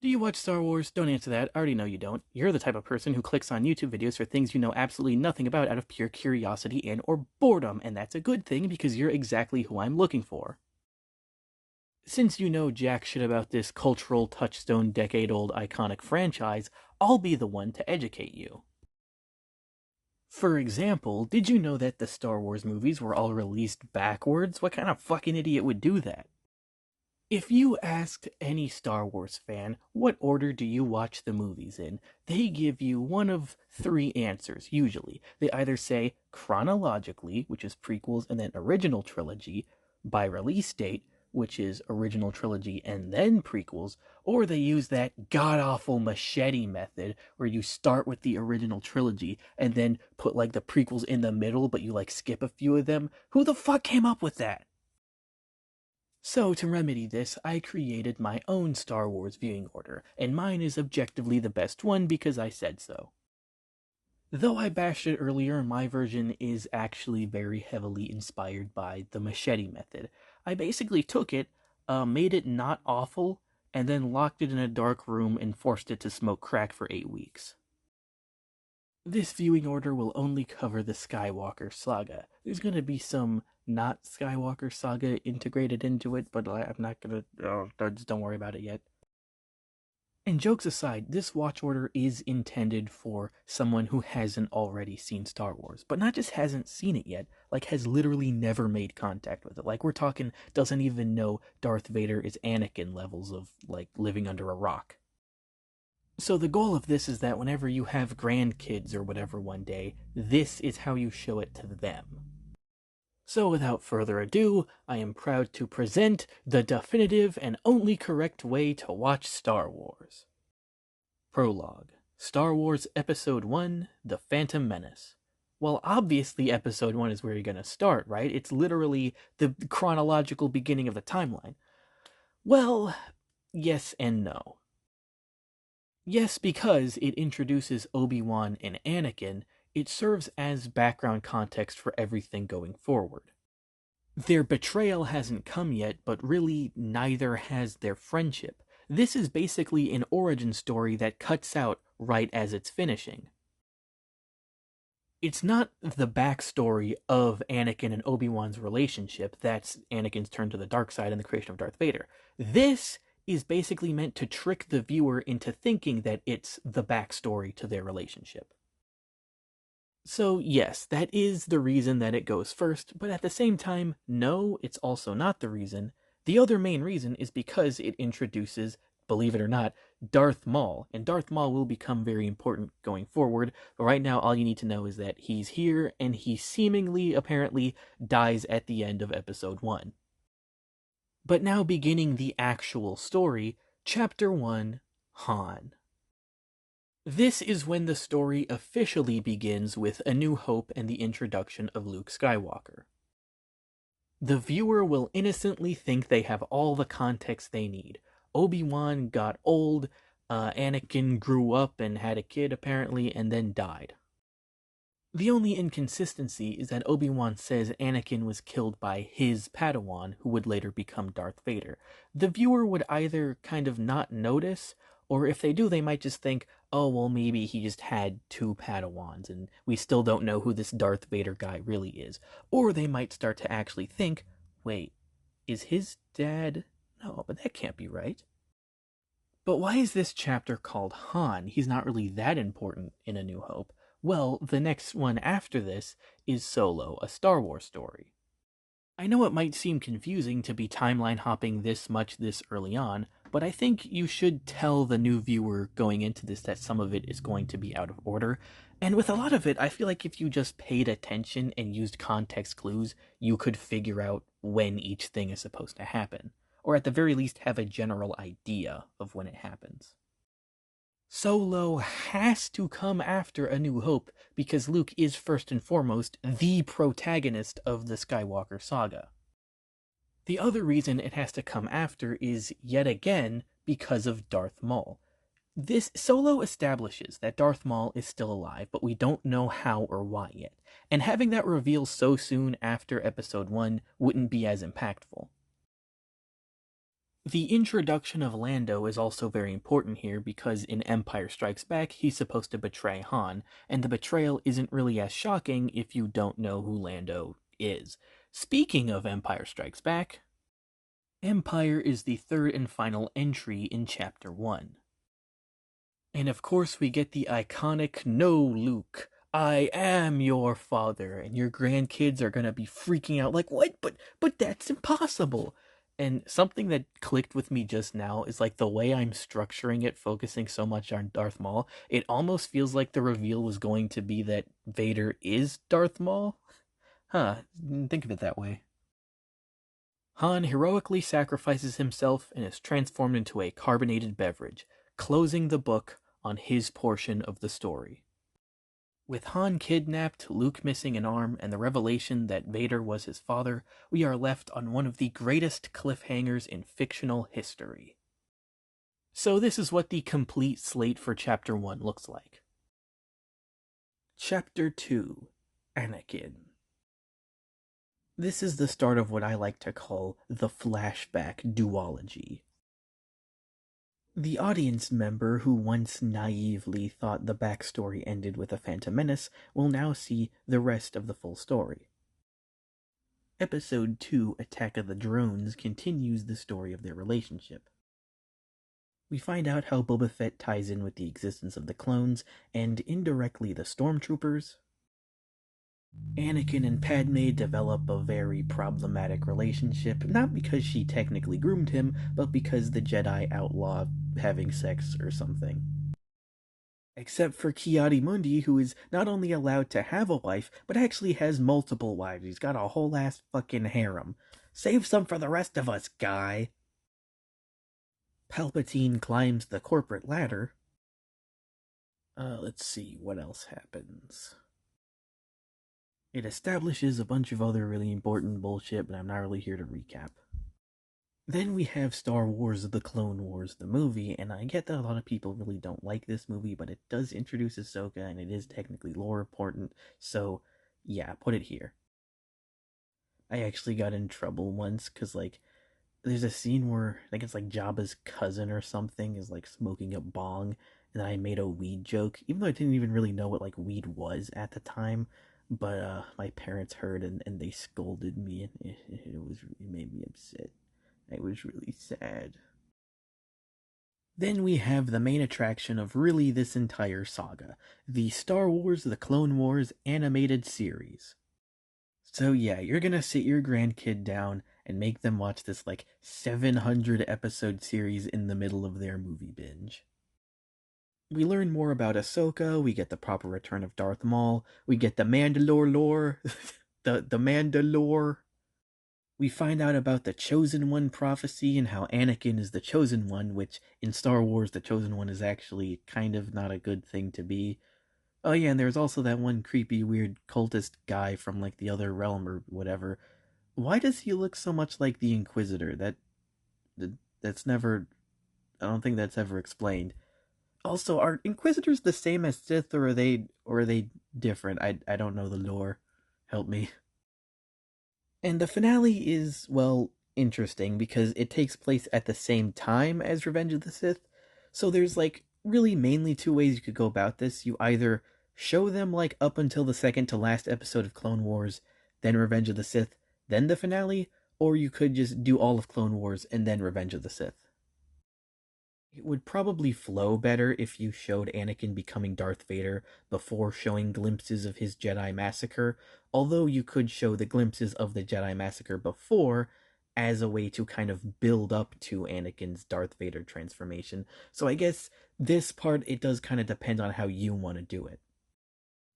Do you watch Star Wars? Don't answer that. I already know you don't. You're the type of person who clicks on YouTube videos for things you know absolutely nothing about out of pure curiosity and or boredom, and that's a good thing because you're exactly who I'm looking for. Since you know jack shit about this cultural touchstone decade-old iconic franchise, I'll be the one to educate you. For example, did you know that the Star Wars movies were all released backwards? What kind of fucking idiot would do that? If you asked any Star Wars fan, what order do you watch the movies in, they give you one of three answers, usually. They either say chronologically, which is prequels and then original trilogy, by release date, which is original trilogy and then prequels, or they use that god-awful machete method where you start with the original trilogy and then put like the prequels in the middle, but you like skip a few of them. Who the fuck came up with that? So, to remedy this, I created my own Star Wars viewing order, and mine is objectively the best one because I said so. Though I bashed it earlier, my version is actually very heavily inspired by the machete method. I basically took it, made it not awful, and then locked it in a dark room and forced it to smoke crack for 8 weeks. This viewing order will only cover the Skywalker saga. There's going to be some not Skywalker saga integrated into it, but I'm not going to. Oh, just don't worry about it yet. And jokes aside, this watch order is intended for someone who hasn't already seen Star Wars, but not just hasn't seen it yet, like has literally never made contact with it. Like we're talking doesn't even know Darth Vader is Anakin levels of like living under a rock. So the goal of this is that whenever you have grandkids or whatever one day, this is how you show it to them. So without further ado, I am proud to present the definitive and only correct way to watch Star Wars. Prologue. Star Wars Episode 1, The Phantom Menace. Well, obviously Episode 1 is where you're gonna start, right? It's literally the chronological beginning of the timeline. Well, yes and no. Yes, because it introduces Obi-Wan and Anakin, it serves as background context for everything going forward. Their betrayal hasn't come yet, but really neither has their friendship. This is basically an origin story that cuts out right as it's finishing. It's not the backstory of Anakin and Obi-Wan's relationship that's Anakin's turn to the dark side and the creation of Darth Vader. This is basically meant to trick the viewer into thinking that it's the backstory to their relationship. So, yes, that is the reason that it goes first, but at the same time, no, it's also not the reason. The other main reason is because it introduces, believe it or not, Darth Maul, and Darth Maul will become very important going forward, but right now all you need to know is that he's here, and he seemingly, apparently, dies at the end of Episode 1. But now beginning the actual story, Chapter 1, Han. This is when the story officially begins with A New Hope and the introduction of Luke Skywalker. The viewer will innocently think they have all the context they need. Obi-Wan got old, Anakin grew up and had a kid apparently, and then died. The only inconsistency is that Obi-Wan says Anakin was killed by his Padawan, who would later become Darth Vader. The viewer would either kind of not notice, or if they do, they might just think, oh, well, maybe he just had two Padawans, and we still don't know who this Darth Vader guy really is. Or they might start to actually think, wait, is his dad? No, but that can't be right. But why is this chapter called Han? He's not really that important in A New Hope. Well, the next one after this is Solo, a Star Wars story. I know it might seem confusing to be timeline hopping this much this early on, but I think you should tell the new viewer going into this that some of it is going to be out of order. And with a lot of it, I feel like if you just paid attention and used context clues, you could figure out when each thing is supposed to happen. Or at the very least have a general idea of when it happens. Solo has to come after A New Hope because Luke is first and foremost the protagonist of the Skywalker saga. The other reason it has to come after is, yet again, because of Darth Maul. This Solo establishes that Darth Maul is still alive, but we don't know how or why yet, and having that reveal so soon after Episode 1 wouldn't be as impactful. The introduction of Lando is also very important here because in Empire Strikes Back, he's supposed to betray Han, and the betrayal isn't really as shocking if you don't know who Lando is. Speaking of Empire Strikes Back, Empire is the third and final entry in Chapter 1. And of course, we get the iconic "No, Luke, I am your father," and your grandkids are gonna be freaking out like, "What? But that's impossible." And something that clicked with me just now is like the way I'm structuring it, focusing so much on Darth Maul. It almost feels like the reveal was going to be that Vader is Darth Maul. Huh, didn't think of it that way. Han heroically sacrifices himself and is transformed into a carbonated beverage, closing the book on his portion of the story. With Han kidnapped, Luke missing an arm, and the revelation that Vader was his father, we are left on one of the greatest cliffhangers in fictional history. So this is what the complete slate for Chapter 1 looks like. Chapter 2, Anakin. This is the start of what I like to call the flashback duology. The audience member who once naively thought the backstory ended with a Phantom Menace will now see the rest of the full story. Episode 2, Attack of the Drones, continues the story of their relationship. We find out how Boba Fett ties in with the existence of the clones, and indirectly the stormtroopers. Anakin and Padme develop a very problematic relationship, not because she technically groomed him, but because the Jedi outlaw having sex or something. Except for Ki-Adi-Mundi, who is not only allowed to have a wife, but actually has multiple wives. He's got a whole ass fucking harem. Save some for the rest of us, guy. Palpatine climbs the corporate ladder. Let's see, what else happens? It establishes a bunch of other really important bullshit, but I'm not really here to recap. Then we have Star Wars The Clone Wars, the movie, and I get that a lot of people really don't like this movie, but it does introduce Ahsoka, and it is technically lore important, so yeah, put it here. I actually got in trouble once, because, like, there's a scene where, I think it's like Jabba's cousin or something, is, like, smoking a bong, and I made a weed joke, even though I didn't even really know what, like, weed was at the time, but, my parents heard, and they scolded me, and it made me upset. I was really sad. Then we have the main attraction of really this entire saga, the Star Wars The Clone Wars animated series. So yeah, you're gonna sit your grandkid down and make them watch this like 700 episode series in the middle of their movie binge. We learn more about Ahsoka, we get the proper return of Darth Maul, we get the Mandalore lore, the Mandalore. We find out about the Chosen One prophecy and how Anakin is the Chosen One, which in Star Wars, the Chosen One is actually kind of not a good thing to be. Oh yeah, and there's also that one creepy, weird cultist guy from like the other realm or whatever. Why does he look so much like the Inquisitor? That's never. I don't think that's ever explained. Also, are Inquisitors the same as Sith, or are they different? I don't know the lore. Help me. And the finale is, well, interesting because it takes place at the same time as Revenge of the Sith. So there's like really mainly two ways you could go about this. You either show them like up until the second to last episode of Clone Wars, then Revenge of the Sith, then the finale, or you could just do all of Clone Wars and then Revenge of the Sith. It would probably flow better if you showed Anakin becoming Darth Vader before showing glimpses of his Jedi massacre, although you could show the glimpses of the Jedi massacre before as a way to kind of build up to Anakin's Darth Vader transformation. So I guess this part, it does kind of depend on how you want to do it.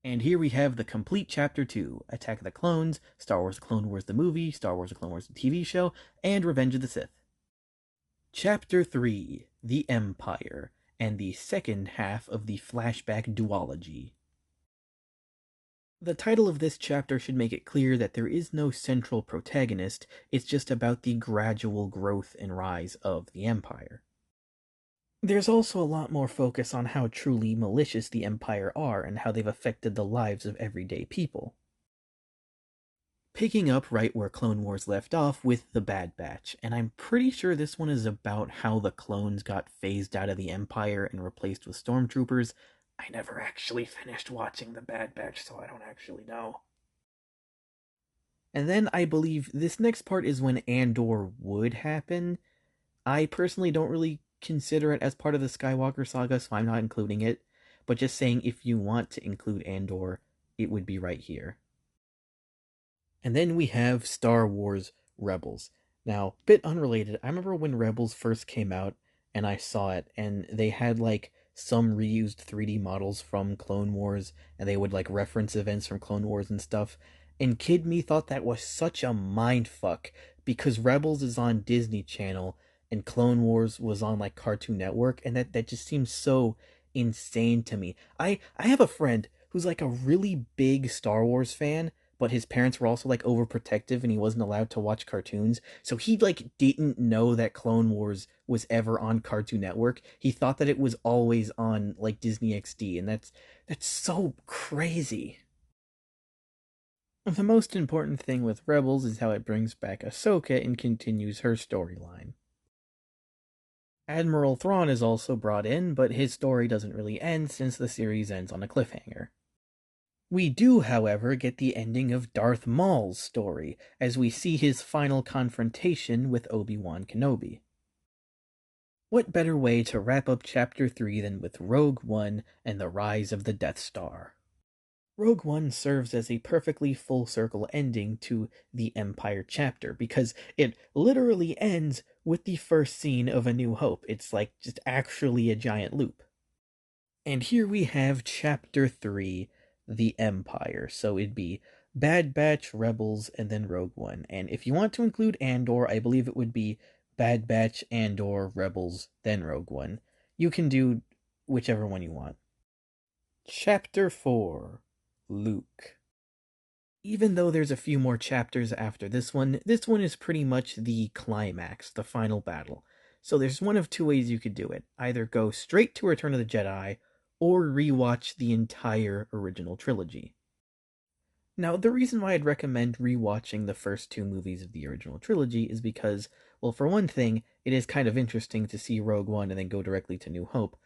And here we have the complete Chapter 2, Attack of the Clones, Star Wars The Clone Wars the movie, Star Wars The Clone Wars the TV show, and Revenge of the Sith. Chapter 3, The Empire, and the second half of the flashback duology. The title of this chapter should make it clear that there is no central protagonist, it's just about the gradual growth and rise of the Empire. There's also a lot more focus on how truly malicious the Empire are and how they've affected the lives of everyday people. Picking up right where Clone Wars left off with the Bad Batch, and I'm pretty sure this one is about how the clones got phased out of the Empire and replaced with stormtroopers. I never actually finished watching the Bad Batch, so I don't actually know. And then I believe this next part is when Andor would happen. I personally don't really consider it as part of the Skywalker saga, so I'm not including it. But just saying, if you want to include Andor, it would be right here. And then we have Star Wars Rebels. Now, bit unrelated, I remember when Rebels first came out and I saw it, and they had like some reused 3D models from Clone Wars, and they would like reference events from Clone Wars and stuff. And kid me thought that was such a mind fuck because Rebels is on Disney Channel and Clone Wars was on like Cartoon Network, and that just seems so insane to me. I have a friend who's like a really big Star Wars fan, but his parents were also like overprotective and he wasn't allowed to watch cartoons. So he like didn't know that Clone Wars was ever on Cartoon Network. He thought that it was always on like Disney XD, and that's so crazy. The most important thing with Rebels is how it brings back Ahsoka and continues her storyline. Admiral Thrawn is also brought in, but his story doesn't really end since the series ends on a cliffhanger. We do, however, get the ending of Darth Maul's story, as we see his final confrontation with Obi-Wan Kenobi. What better way to wrap up Chapter 3 than with Rogue One and the Rise of the Death Star? Rogue One serves as a perfectly full circle ending to the Empire chapter, because it literally ends with the first scene of A New Hope. It's like just actually a giant loop. And here we have Chapter 3, The Empire. So it'd be Bad Batch, Rebels, and then Rogue One. And if you want to include Andor, I believe it would be Bad Batch, Andor, Rebels, then Rogue One. You can do whichever one you want. Chapter 4, Luke. Even though there's a few more chapters after this one is pretty much the climax, the final battle. So there's one of two ways you could do it. Either go straight to Return of the Jedi, or rewatch the entire original trilogy. Now, the reason why I'd recommend rewatching the first two movies of the original trilogy is because, well, for one thing, it is kind of interesting to see Rogue One and then go directly to New Hope.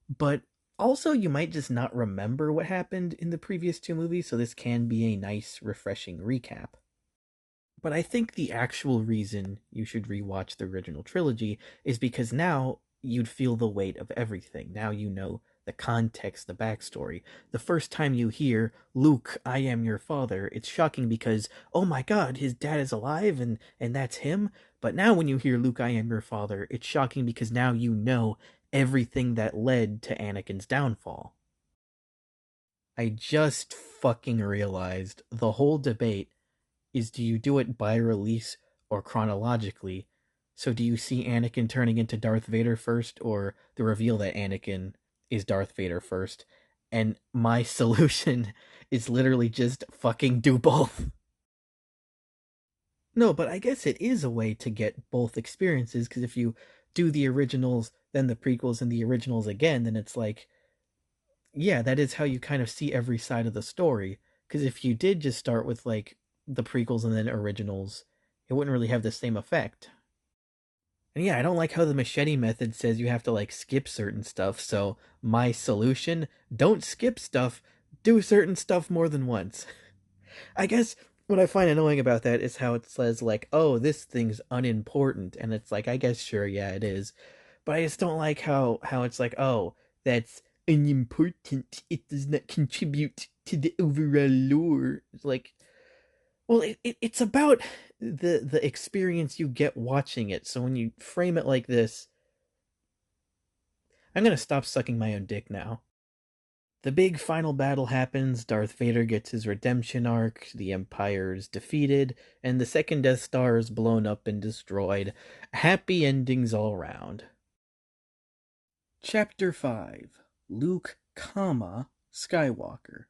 But also, you might just not remember what happened in the previous two movies, so this can be a nice, refreshing recap. But I think the actual reason you should rewatch the original trilogy is because now you'd feel the weight of everything. Now you know the context, the backstory. The first time you hear, Luke, I am your father, it's shocking because, oh my god, his dad is alive and that's him. But now when you hear Luke, I am your father, it's shocking because now you know everything that led to Anakin's downfall. I just fucking realized the whole debate is, do you do it by release or chronologically? So do you see Anakin turning into Darth Vader first, or the reveal that Anakin is Darth Vader first? And my solution is literally just fucking do both. No, but I guess it is a way to get both experiences, because if you do the originals, then the prequels, and the originals again, then it's like, yeah, that is how you kind of see every side of the story. Because if you did just start with like the prequels and then originals, it wouldn't really have the same effect. And yeah, I don't like how the machete method says you have to like skip certain stuff. So my solution, don't skip stuff, do certain stuff more than once. I guess what I find annoying about that is how it says like, oh, this thing's unimportant, and it's like, I guess sure, yeah, it is, but I just don't like how it's like, oh, that's unimportant. It does not contribute to the overall lore. It's like, well, it's about the experience you get watching it. So when you frame it like this, I'm gonna stop sucking my own dick now. The big final battle happens, Darth Vader gets his redemption arc, the Empire's defeated, and the second Death Star is blown up and destroyed. Happy endings all around. Chapter 5, Luke, Skywalker.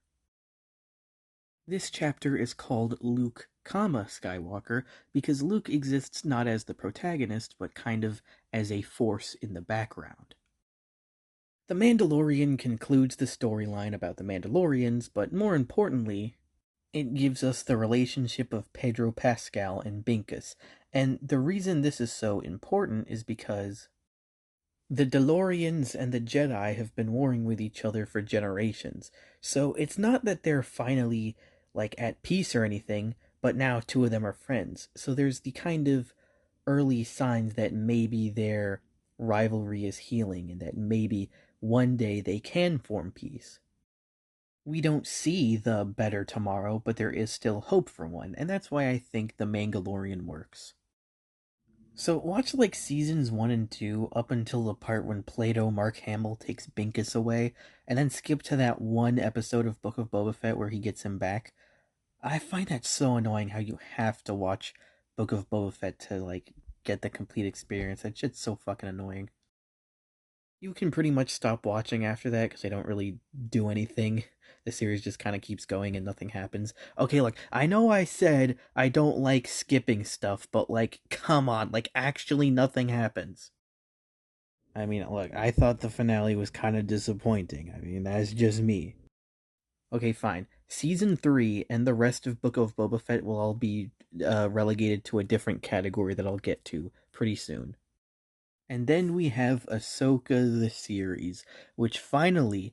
This chapter is called Luke, Skywalker because Luke exists not as the protagonist, but kind of as a force in the background. The Mandalorian concludes the storyline about the Mandalorians, but more importantly, it gives us the relationship of Pedro Pascal and Binkus. And the reason this is so important is because the DeLoreans and the Jedi have been warring with each other for generations. So it's not that they're finally like at peace or anything, but now two of them are friends. So there's the kind of early signs that maybe their rivalry is healing and that maybe one day they can form peace. We don't see the better tomorrow, but there is still hope for one, and that's why I think The Mandalorian works. So watch like seasons 1 and 2 up until the part when Plato Mark Hamill takes Binkus away, and then skip to that one episode of Book of Boba Fett where he gets him back. I find that so annoying how you have to watch Book of Boba Fett to like get the complete experience. That shit's so fucking annoying. You can pretty much stop watching after that because they don't really do anything. The series just kind of keeps going and nothing happens. Okay, look, I know I said I don't like skipping stuff, but like, come on, like, actually nothing happens. I mean, look, I thought the finale was kind of disappointing. I mean, that's just me. Okay, fine. Season 3 and the rest of Book of Boba Fett will all be relegated to a different category that I'll get to pretty soon. And then we have Ahsoka the series, which finally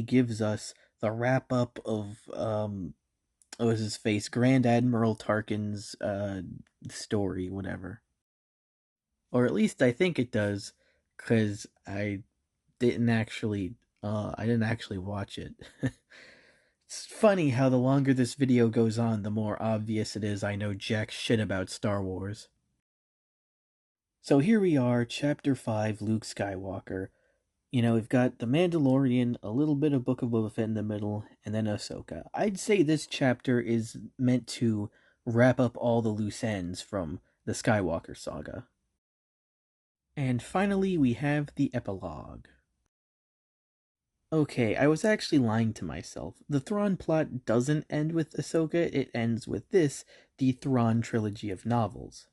gives us the wrap up of what was his face, Grand Admiral Tarkin's story, whatever. Or at least I think it does, because I didn't actually watch it. It's funny how the longer this video goes on, the more obvious it is I know jack shit about Star Wars. So here we are, Chapter 5, Luke Skywalker. We've got The Mandalorian, a little bit of Book of Boba Fett in the middle, and then Ahsoka. I'd say this chapter is meant to wrap up all the loose ends from the Skywalker saga. And finally, we have the epilogue. Okay, I was actually lying to myself. The Thrawn plot doesn't end with Ahsoka, it ends with this, the Thrawn trilogy of novels.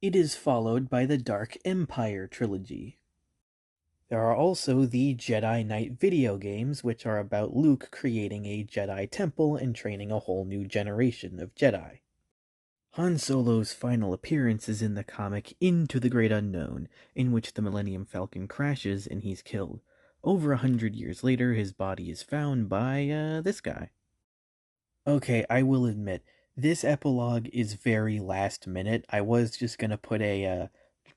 It is followed by the Dark Empire trilogy. There are also the Jedi Knight video games, which are about Luke creating a Jedi temple and training a whole new generation of Jedi. Han Solo's final appearance is in the comic Into the Great Unknown, in which the Millennium Falcon crashes and he's killed. Over 100 years later, his body is found by, this guy. Okay, I will admit, this epilogue is very last minute. I was just gonna put a,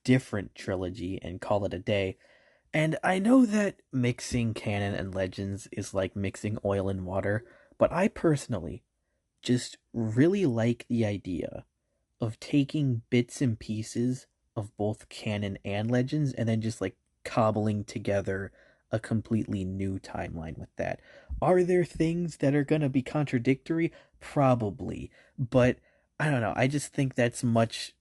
different trilogy and call it a day. And I know that mixing canon and legends is like mixing oil and water, but I personally just really like the idea of taking bits and pieces of both canon and legends and then just like cobbling together a completely new timeline with that. Are there things that are going to be contradictory? Probably, but I don't know. I just think that's much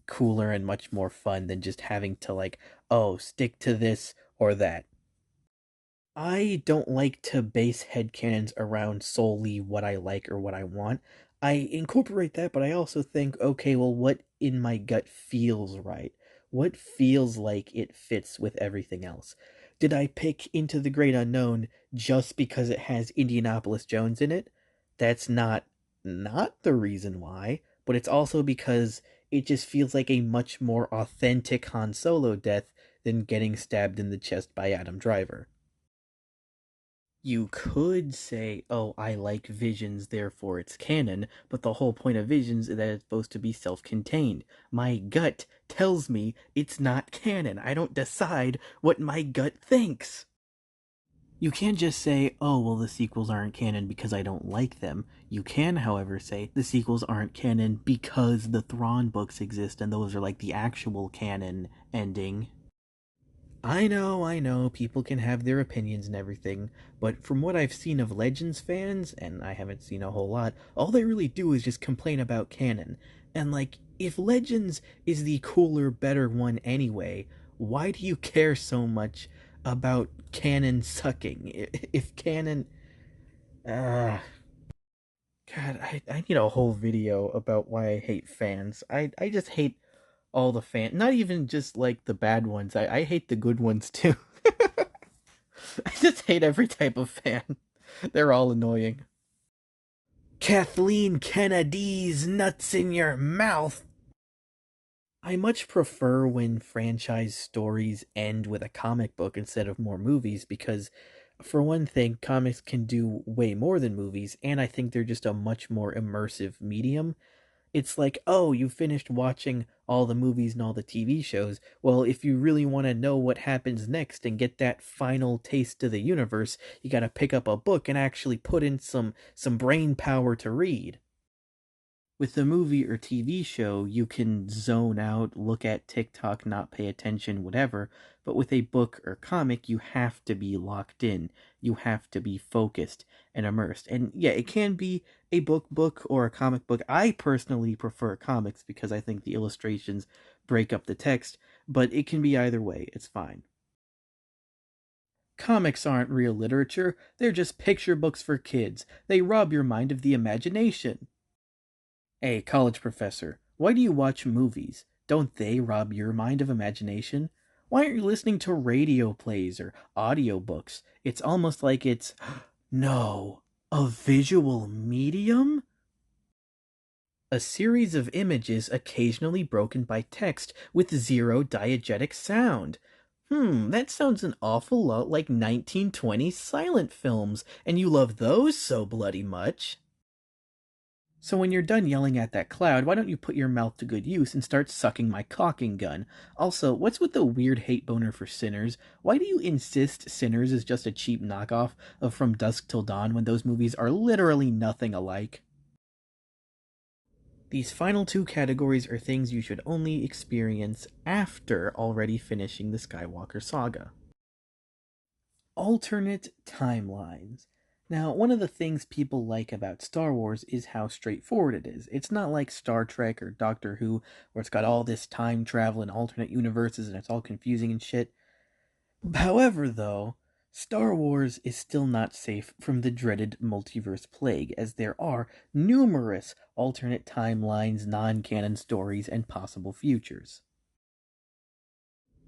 cooler and much more fun than just having to like, oh, stick to this or that. I don't like to base headcanons around solely what I like or what I want. I incorporate that, but I also think, okay, well, what in my gut feels right? What feels like it fits with everything else? Did I pick Into the Great Unknown just because it has Indianapolis Jones in it? That's not the reason why, but it's also because it just feels like a much more authentic Han Solo death than getting stabbed in the chest by Adam Driver. You could say, oh, I like Visions, therefore it's canon, but the whole point of Visions is that it's supposed to be self contained. My gut tells me it's not canon. I don't decide what my gut thinks. You can't just say, oh, well, the sequels aren't canon because I don't like them. You can, however, say the sequels aren't canon because the Thrawn books exist and those are like the actual canon ending. I know, people can have their opinions and everything, but from what I've seen of Legends fans, and I haven't seen a whole lot, all they really do is just complain about canon. And like, if Legends is the cooler, better one anyway, why do you care so much about canon sucking? If canon. Uh, God, I need a whole video about why I hate fans. I just hate all the fans. Not even just like the bad ones. I hate the good ones too. I just hate every type of fan. They're all annoying. Kathleen Kennedy's nuts in your mouth. I much prefer when franchise stories end with a comic book instead of more movies because, for one thing, comics can do way more than movies, and I think they're just a much more immersive medium. It's like, oh, you finished watching all the movies and all the TV shows. Well, if you really want to know what happens next and get that final taste of the universe, you got to pick up a book and actually put in some brain power to read. With a movie or TV show, you can zone out, look at TikTok, not pay attention, whatever. But with a book or comic, you have to be locked in. You have to be focused and immersed. And yeah, it can be a book or a comic book. I personally prefer comics because I think the illustrations break up the text, but it can be either way. It's fine. Comics aren't real literature, they're just picture books for kids. They rob your mind of the imagination. Hey, college professor, why do you watch movies? Don't they rob your mind of imagination? Why aren't you listening to radio plays or audiobooks? It's almost like it's, no, a visual medium? A series of images occasionally broken by text with zero diegetic sound. That sounds an awful lot like 1920s silent films, and you love those so bloody much. So when you're done yelling at that cloud, why don't you put your mouth to good use and start sucking my caulking gun? Also, what's with the weird hate boner for Sinners? Why do you insist Sinners is just a cheap knockoff of From Dusk Till Dawn when those movies are literally nothing alike? These final two categories are things you should only experience after already finishing the Skywalker saga. Alternate timelines. Now, one of the things people like about Star Wars is how straightforward it is. It's not like Star Trek or Doctor Who, where it's got all this time travel and alternate universes and it's all confusing and shit. However, though, Star Wars is still not safe from the dreaded multiverse plague, as there are numerous alternate timelines, non canon stories, and possible futures.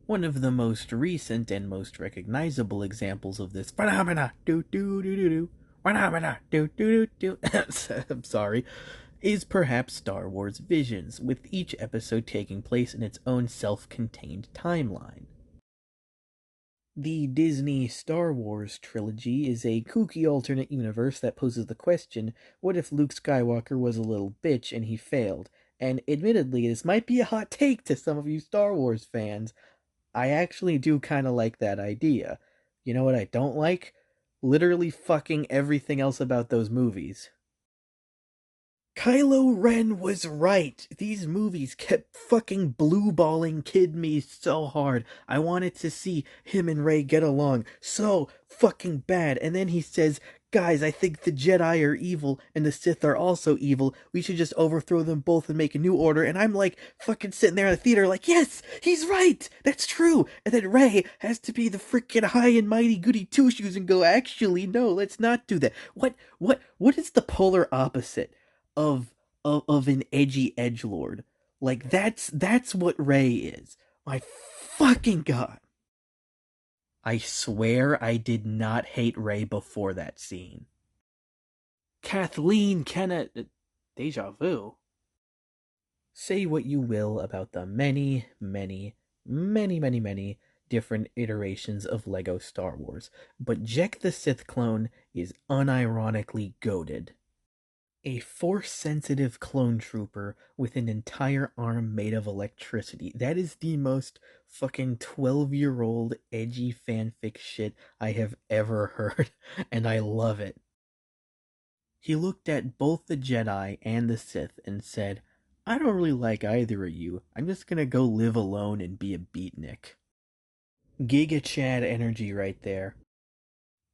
One of the most recent and most recognizable examples of this phenomena, I'm sorry, is perhaps Star Wars Visions, with each episode taking place in its own self-contained timeline. The Disney Star Wars trilogy is a kooky alternate universe that poses the question, what if Luke Skywalker was a little bitch and he failed? And admittedly, this might be a hot take to some of you Star Wars fans. I actually do kind of like that idea. You know what I don't like? Literally fucking everything else about those movies. Kylo Ren was right. These movies kept fucking blue-balling kid me so hard. I wanted to see him and Rey get along so fucking bad. And then he says, guys, I think the Jedi are evil and the Sith are also evil. We should just overthrow them both and make a new order. And I'm like fucking sitting there in the theater like, yes, he's right. That's true. And then Rey has to be the freaking high and mighty goody two-shoes and go, actually, no, let's not do that. What is the polar opposite of of an edgy edgelord? Like that's what Rey is. My fucking god. I swear I did not hate Rey before that scene. Kathleen Kenneth. Deja vu. Say what you will about the many different iterations of Lego Star Wars, but Jack the Sith clone is unironically goated. A force-sensitive clone trooper with an entire arm made of electricity. That is the most fucking 12-year-old edgy fanfic shit I have ever heard, and I love it. He looked at both the Jedi and the Sith and said, I don't really like either of you. I'm just gonna go live alone and be a beatnik. Giga Chad energy right there.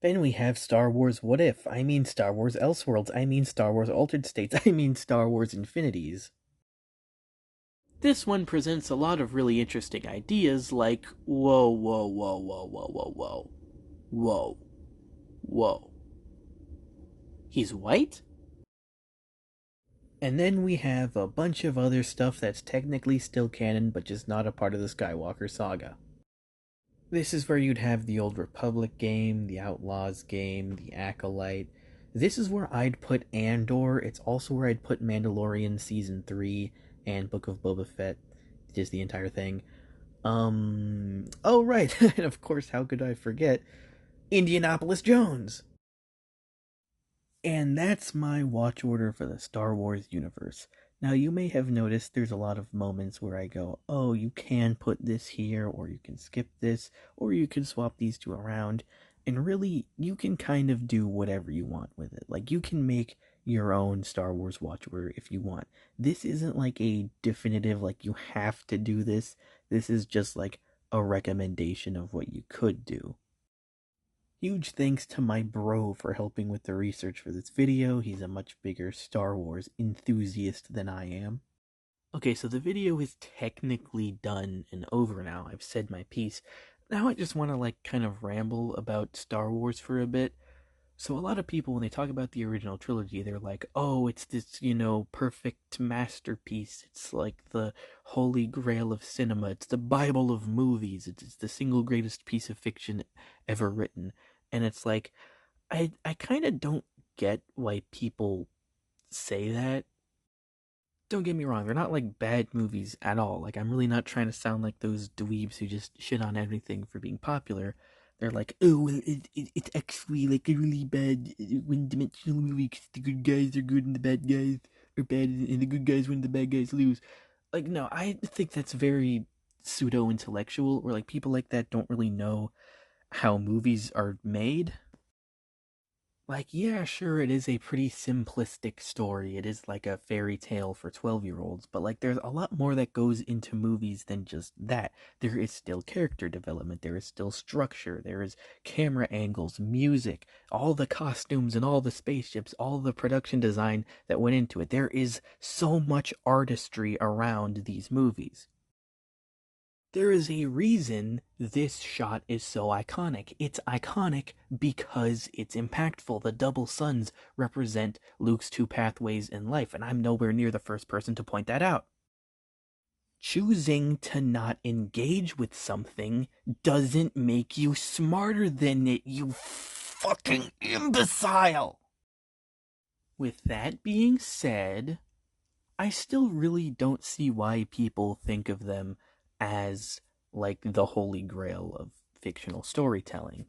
Then we have Star Wars What If, I mean Star Wars Elseworlds, I mean Star Wars Altered States, I mean Star Wars Infinities. This one presents a lot of really interesting ideas like, whoa, whoa, whoa, whoa, whoa, whoa, whoa, whoa, whoa. He's white? And then we have a bunch of other stuff that's technically still canon but just not a part of the Skywalker saga. This is where you'd have the Old Republic game, the Outlaws game, the Acolyte, This is where I'd put Andor. It's also where I'd put Mandalorian Season 3 and Book of Boba Fett, just the entire thing. Oh, right. And of course, how could I forget Indianapolis Jones? And that's my watch order for the Star Wars universe. Now, you may have noticed there's a lot of moments where I go, oh, you can put this here, or you can skip this, or you can swap these two around. And really, you can kind of do whatever you want with it. Like, you can make your own Star Wars watch order if you want. This isn't like a definitive, like, you have to do this. This is just like a recommendation of what you could do. Huge thanks to my bro for helping with the research for this video. He's a much bigger Star Wars enthusiast than I am. Okay, so the video is technically done and over now. I've said my piece. Now I just want to like kind of ramble about Star Wars for a bit. So a lot of people, when they talk about the original trilogy, they're like, oh, it's this, perfect masterpiece. It's like the holy grail of cinema. It's the Bible of movies. It's the single greatest piece of fiction ever written. And it's like, I kind of don't get why people say that. Don't get me wrong, they're not like bad movies at all. Like, I'm really not trying to sound like those dweebs who just shit on everything for being popular. They're like, oh, well, it's actually like a really bad one-dimensional movie because the good guys are good and the bad guys are bad, and the good guys win, the bad guys lose. Like, no, I think that's very pseudo-intellectual, or like people like that don't really know how movies are made. Like, yeah, sure, it is a pretty simplistic story. It is like a fairy tale for 12-year-olds, but like there's a lot more that goes into movies than just that. There is still character development, there is still structure, there is camera angles, music, all the costumes and all the spaceships, all the production design that went into it. There is so much artistry around these movies. There is a reason this shot is so iconic. It's iconic because it's impactful. The double suns represent Luke's two pathways in life, and I'm nowhere near the first person to point that out. Choosing to not engage with something doesn't make you smarter than it, you fucking imbecile! With that being said, I still really don't see why people think of them as like the holy grail of fictional storytelling.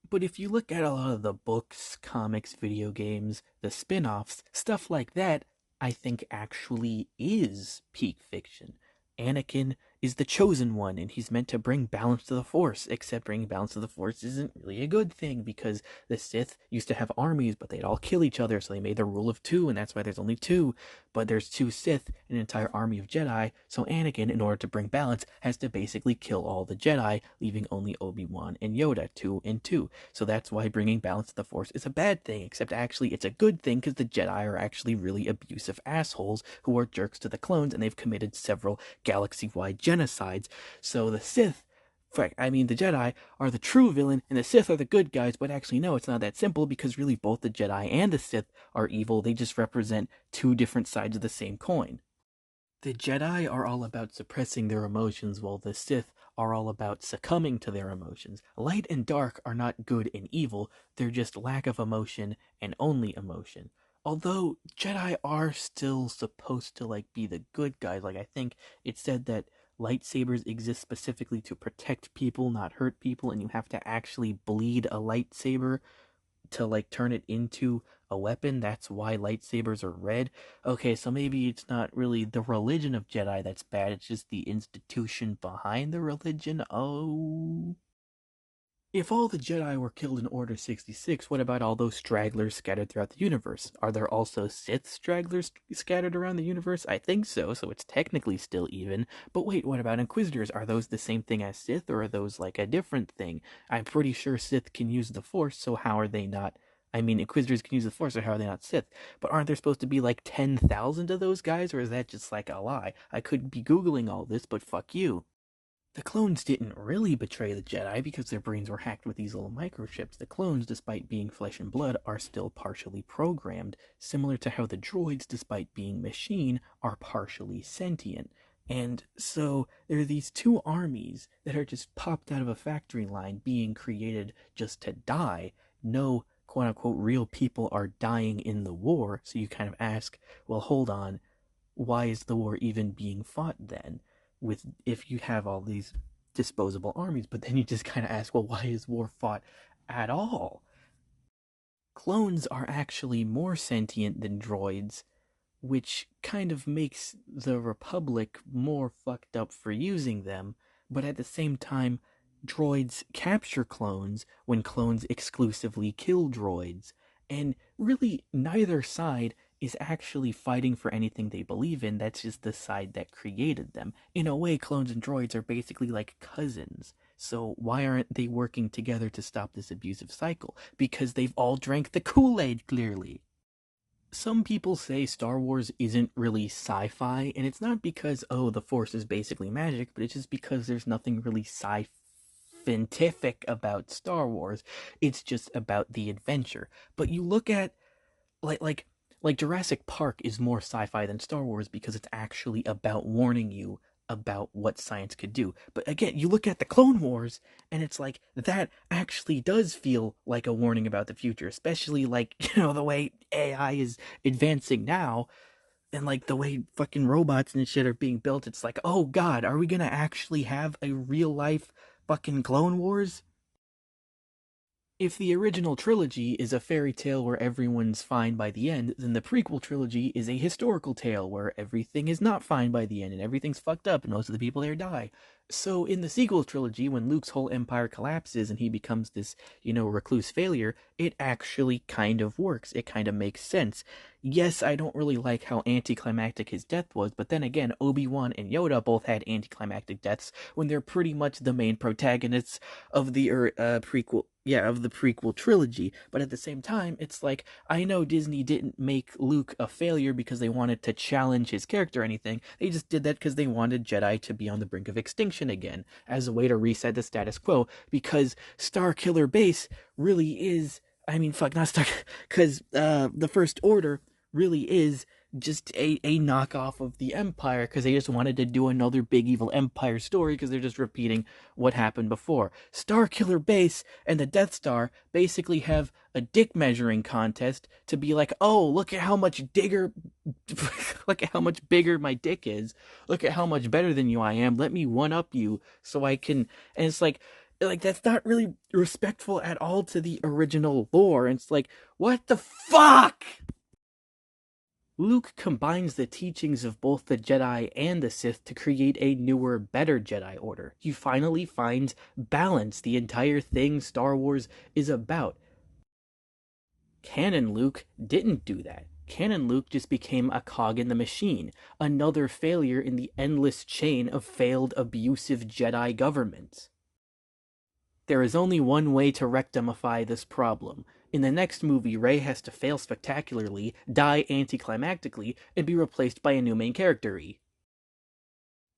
But if you look at a lot of the books, comics, video games, the spin offs, stuff like that, I think actually is peak fiction. Anakin is the chosen one, and he's meant to bring balance to the Force, except bringing balance to the Force isn't really a good thing because the Sith used to have armies, but they'd all kill each other, so they made the rule of two, and that's why there's only two. But there's two Sith, an entire army of Jedi, so Anakin, in order to bring balance, has to basically kill all the Jedi, leaving only Obi-Wan and Yoda, two and two. So that's why bringing balance to the Force is a bad thing, except actually it's a good thing because the Jedi are actually really abusive assholes who are jerks to the clones, and they've committed several galaxy-wide genocides. So the Sith, the Jedi are the true villain and the Sith are the good guys, but actually no, it's not that simple because really both the Jedi and the Sith are evil. They just represent two different sides of the same coin. The Jedi are all about suppressing their emotions, while the Sith are all about succumbing to their emotions. Light and dark are not good and evil, they're just lack of emotion and only emotion. Although Jedi are still supposed to like be the good guys, like I think it said that lightsabers exist specifically to protect people, not hurt people, and you have to actually bleed a lightsaber to like turn it into a weapon. That's why lightsabers are red. Okay, so maybe it's not really the religion of Jedi that's bad, it's just the institution behind the religion. Oh. If all the Jedi were killed in Order 66, what about all those stragglers scattered throughout the universe? Are there also Sith stragglers scattered around the universe? I think so, so it's technically still even. But wait, what about Inquisitors? Are those the same thing as Sith, or are those like a different thing? I'm pretty sure Sith can use the Force, so how are they not? Inquisitors can use the Force, so how are they not Sith? But aren't there supposed to be like 10,000 of those guys, or is that just like a lie? I could be Googling all this, but fuck you. The clones didn't really betray the Jedi because their brains were hacked with these little microchips. The clones, despite being flesh and blood, are still partially programmed, similar to how the droids, despite being machine, are partially sentient. And so there are these two armies that are just popped out of a factory line being created just to die. No quote unquote real people are dying in the war. So you kind of ask, well, hold on, why is the war even being fought then? With if you have all these disposable armies, but then you just kind of ask, well, why is war fought at all? Clones are actually more sentient than droids, which kind of makes the Republic more fucked up for using them, but at the same time, droids capture clones when clones exclusively kill droids, and really neither side is actually fighting for anything they believe in, that's just the side that created them. In a way, clones and droids are basically like cousins. So why aren't they working together to stop this abusive cycle? Because they've all drank the Kool-Aid, clearly. Some people say Star Wars isn't really sci-fi, and it's not because, oh, the Force is basically magic, but it's just because there's nothing really scientific about Star Wars. It's just about the adventure. But you look at like like like Jurassic Park is more sci-fi than Star Wars because it's actually about warning you about what science could do. But again, you look at the Clone Wars and it's like that actually does feel like a warning about the future, especially like, the way AI is advancing now and like the way fucking robots and shit are being built. It's like, "Oh god, are we going to actually have a real life fucking Clone Wars?" If the original trilogy is a fairy tale where everyone's fine by the end, then the prequel trilogy is a historical tale where everything is not fine by the end and everything's fucked up and most of the people there die. So in the sequel trilogy, when Luke's whole empire collapses and he becomes this, recluse failure, it actually kind of works. It kind of makes sense. Yes, I don't really like how anticlimactic his death was, but then again, Obi-Wan and Yoda both had anticlimactic deaths when they're pretty much the main protagonists of the prequel, yeah, of the prequel trilogy. But at the same time, it's like, I know Disney didn't make Luke a failure because they wanted to challenge his character or anything. They just did that because they wanted Jedi to be on the brink of extinction again as a way to reset the status quo, because Starkiller Base really is, I mean, fuck, not Star, because the First Order really is just a knockoff of the Empire, because they just wanted to do another big evil Empire story because they're just repeating what happened before. Starkiller Base and the Death Star basically have a dick measuring contest to be like, oh, look at how much bigger, look at how much bigger my dick is. Look at how much better than you I am. Let me one up you so I can. And it's like that's not really respectful at all to the original lore. And it's like, what the fuck? Luke combines the teachings of both the Jedi and the Sith to create a newer, better Jedi Order. He finally finds balance, the entire thing Star Wars is about. Canon Luke didn't do that. Canon Luke just became a cog in the machine, another failure in the endless chain of failed, abusive Jedi governments. There is only one way to rectify this problem. In the next movie, Rey has to fail spectacularly, die anticlimactically, and be replaced by a new main character.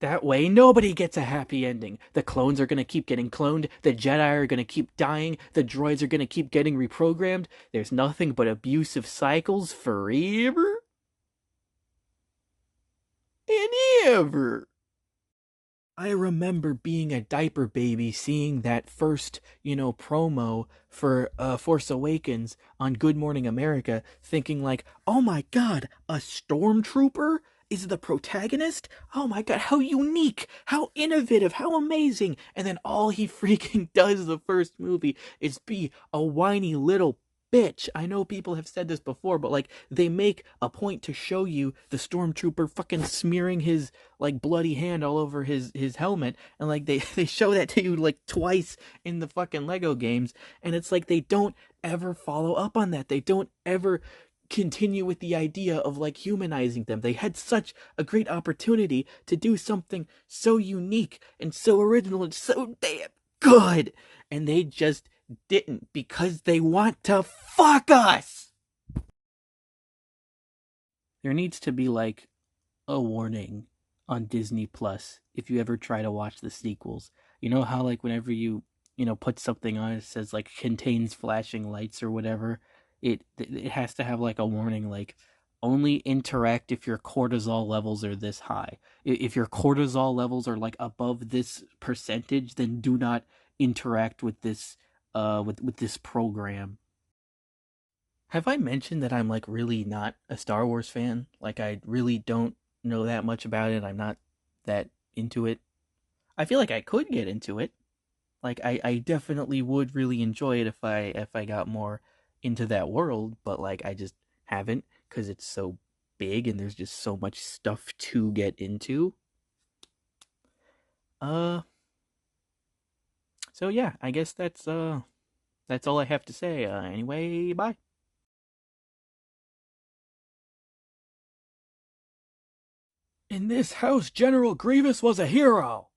That way, nobody gets a happy ending. The clones are going to keep getting cloned, the Jedi are going to keep dying, the droids are going to keep getting reprogrammed. There's nothing but abusive cycles forever and ever. I remember being a diaper baby seeing that first, promo for Force Awakens on Good Morning America, thinking like, oh my god, a stormtrooper is the protagonist? Oh my god, how unique, how innovative, how amazing. And then all he freaking does the first movie is be a whiny little bitch. I know people have said this before, but like they make a point to show you the stormtrooper fucking smearing his like bloody hand all over his helmet, and like they show that to you like twice in the fucking Lego games, and it's like they don't ever follow up on that. They don't ever continue with the idea of like humanizing them. They had such a great opportunity to do something so unique and so original and so damn good, and they just didn't because they want to fuck us. There needs to be like a warning on Disney Plus if you ever try to watch the sequels. You know how like whenever you put something on, it says like contains flashing lights or whatever. It has to have like a warning like only interact if your cortisol levels are this high. If your cortisol levels are like above this percentage, then do not interact with this with this program. Have I mentioned that I'm like really not a Star Wars fan? Like I really don't know that much about it. I'm not that into it. I feel like I could get into it. Like I definitely would really enjoy it if I got more into that world, but like I just haven't because it's so big and there's just so much stuff to get into. Uh so yeah, I guess that's all I have to say. Anyway, bye. In this house, General Grievous was a hero.